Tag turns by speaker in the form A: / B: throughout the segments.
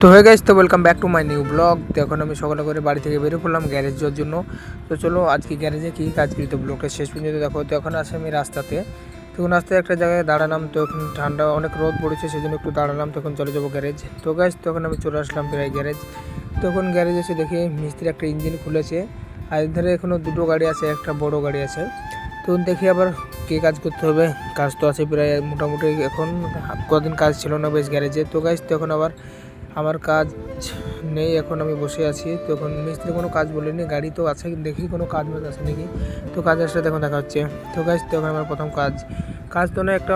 A: তো হয়ে গেছে, তো welcome back to my new blog. তো এখন আমি সকালে করে বাড়ি থেকে বেরিয়ে পড়লাম গ্যারেজ যাওয়ার জন্য। তো চলো আজকে গ্যারেজে কী কাজ করি তো ব্লগটা শেষ পর্যন্ত দেখো। তো এখন আসে আমি রাস্তাতে, তখন রাস্তায় একটা জায়গায় দাঁড়ালাম। তো এখন ঠান্ডা অনেক রোদ পড়েছে, সেই জন্য একটু দাঁড়ালাম। তখন চলে যাবো গ্যারেজ। তো গাইজ তখন আমি চলে আসলাম প্রায় গ্যারেজ। তখন গ্যারেজ এসে দেখি মিস্ত্রি একটা ইঞ্জিন খুলেছে, আর এধারে এখনও দুটো গাড়ি আছে, একটা বড় গাড়ি আছে। তখন দেখি আবার কে কাজ করতে হবে, কাজ তো আছে প্রায় মোটামুটি। এখন কদিন কাজ ছিল না বেশ গ্যারেজে। তো গাইজ তখন আবার আমার কাজ নেই, এখন আমি বসে আছি। তখন মিস্ত্রি কোনো কাজ বলেনি, গাড়ি তো আছে, দেখি কোনো কাজ বাজ আছে নাকি। তো কাজ আসলে তখন দেখা হচ্ছে। তো গাইজ তখন আমার প্রথম কাজ তো না, একটা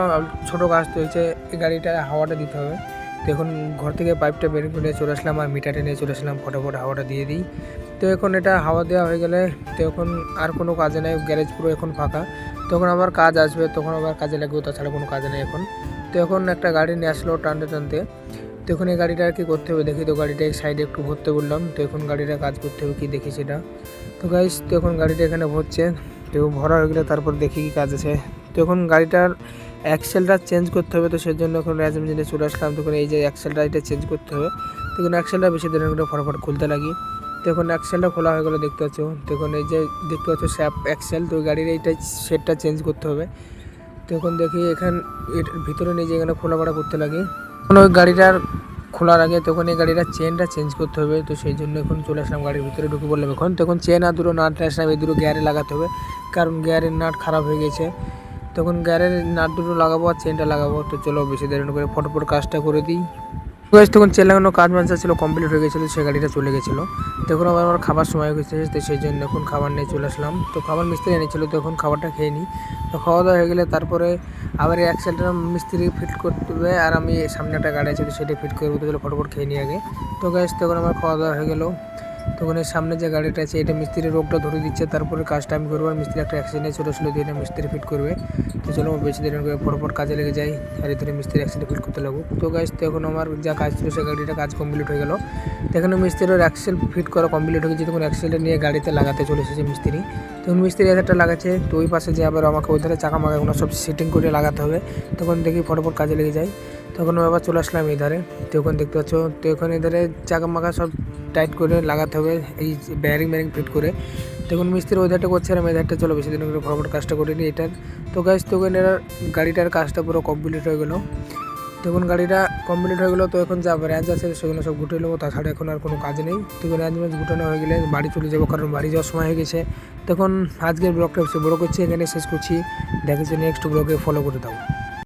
A: ছোটো কাজ তো হয়েছে, এই গাড়িটা হাওয়াটা দিতে হবে। তো এখন ঘর থেকে পাইপটা বের করে চলে আসলাম, আর মিটারটা নিয়ে চলে আসলাম, ফটাফট হাওয়াটা দিয়ে দিই। তো এখন এটা হাওয়া দেওয়া হয়ে গেলে তো এখন আর কোনো কাজে নেই, গ্যারেজ পুরো এখন ফাঁকা। তখন আবার কাজ আসবে, তখন আবার কাজে লাগবে, তাছাড়া কোনো কাজে নেই এখন। তো এখন একটা গাড়ি নিয়ে আসলো টানতে টানতে। তো এখন এই গাড়িটা আর কি করতে হবে দেখি। তো গাড়িটা এক সাইডে একটু ভরতে বললাম। তো এখন গাড়িটা কাজ করতে হবে কি দেখি সেটা। তো গাইস তো এখন গাড়িটা এখানে ভরছে। তো ভরা হয়ে গেলে তারপর দেখি কি কাজ আছে। তো এখন গাড়িটার অ্যাক্সেলটা চেঞ্জ করতে হবে, তো সেই জন্য এখন র্যাজ ইঞ্জিনে চলে আসলাম। তখন এই যে অ্যাক্সেলটা এটা চেঞ্জ করতে হবে। তখন অ্যাক্সেলটা বেশি দিনের করে ফটাফট খুলতে লাগি। তো এখন অ্যাক্সেলটা খোলা হয়ে গেলো দেখতে পাচ্ছ। তখন এই যে দেখতে পাচ্ছ স্যাপ অ্যাক্সেল, তো গাড়ির এইটা সেটটা চেঞ্জ করতে হবে। তখন দেখি এখান এর ভিতরে নিয়ে যে এখানে খোলাপাড়া করতে লাগে। এখন ওই গাড়িটার খোলার আগে তখন এই গাড়িটার চেনটা চেঞ্জ করতে হবে। তো সেই জন্য এখন চলে আসলাম গাড়ির ভিতরে, ঢুকে পড়লাম এখন। তখন চেন আর দুটো নাট আসলাম, এই দুটো গিয়ারে লাগাতে হবে, কারণ গিয়ারের নাট খারাপ হয়ে গেছে। তখন গিয়ারের নাট দুটো লাগাবো আর চেনটা লাগাবো। তো চলো বেশি দেরি করে ফটোফট কাজটা করে দিই। তখন চেন লাগানো কাজ মানসা ছিল, কমপ্লিট হয়ে গেছিলো, সে গাড়িটা চলে গেছিলো। তখন আবার আমার খাবার সময় হয়ে গেছে, তো সেই জন্য এখন খাবার নিয়ে চলে আসলাম। তো খাবার মিস্ত্রি এনেছিলো, তো এখন খাবারটা খেয়ে নিই। তো খাওয়া দাওয়া হয়ে গেলে তারপরে আবার এই অ্যাক্সেলটা মিস্ত্রি ফিট করতে হবে, আর আমি সামনে একটা গাড়ি আছে তো সেটা ফিট করবো। তো ফটোফট খেয়ে নিই আগে। তো গ্যাস তখন আমার খাওয়া দাওয়া হয়ে গেলো। তখন এই সামনে যে গাড়িটা আছে এটা মিস্ত্রির রোগটা ধরে দিচ্ছে, তারপরে কাজটা আমি করবো। আর মিস্ত্রি একটা অ্যাক্সিডেন্টে ছোটো ছিল, দিয়ে মিস্ত্রি ফিট করবে। তো চলো বেশি দেরি করে ফটোফট কাজে লেগে যাই, আর ধরে মিস্ত্রি অ্যাক্সিডেন্ট ফিট করতে লাগবো। তো গাইজ তো এখন আমার যা কাজ ছিল সে গাড়িটা কাজ কমপ্লিট হয়ে গেলো। এখানে মিস্ত্রির অ্যাক্সেল ফিট করা কমপ্লিট হয়ে গেছে। তখন অ্যাক্সেলটা নিয়ে গাড়িতে লাগাতে চলে এসেছে মিস্ত্রি। তখন মিস্ত্রি এধারটা লাগাচ্ছে, তো ওই পাশে যে আবার আমাকে ওই ধারে চাকা মাকাগুলো সব সেটিং করে লাগাতে হবে। তখন দেখি ফটোফট কাজে লেগে যায়। তখন আবার চলে আসলাম এই ধারে। তখন দেখতে পাচ্ছ, তো এখন এধারে চাকা মাকা সব টাইট করে লাগাতে হবে, এই ব্যারিং ফিট করে। তখন মিস্ত্রি ওই ধারটা করছে, আর আমি এই ধারটা চলো বেশি দিন করে ফটোফট কাজটা করে নিই এটার। তো গাইজ তখন এর গাড়িটার কাজটা পুরো কমপ্লিট হয়ে গেলো। তখন গাড়িটা কমপ্লিট হয়ে গেলো। তো এখন যা র্যাঞ্চ আছে সেগুলো সব গুটিয়ে নেবো, তাছাড়া এখন আর কোনো কাজ নেই। তখন র্যাঞ্চ ম্যাচ গুটানো হয়ে গেলে বাড়ি চলে যাবো, কারণ বাড়ি যাওয়ার সময় হয়ে গেছে। তখন আজকের ব্লগটা বড় করছি, এখানে শেষ করছি। দেখেছি নেক্সট ব্লগে ফলো করে দাও।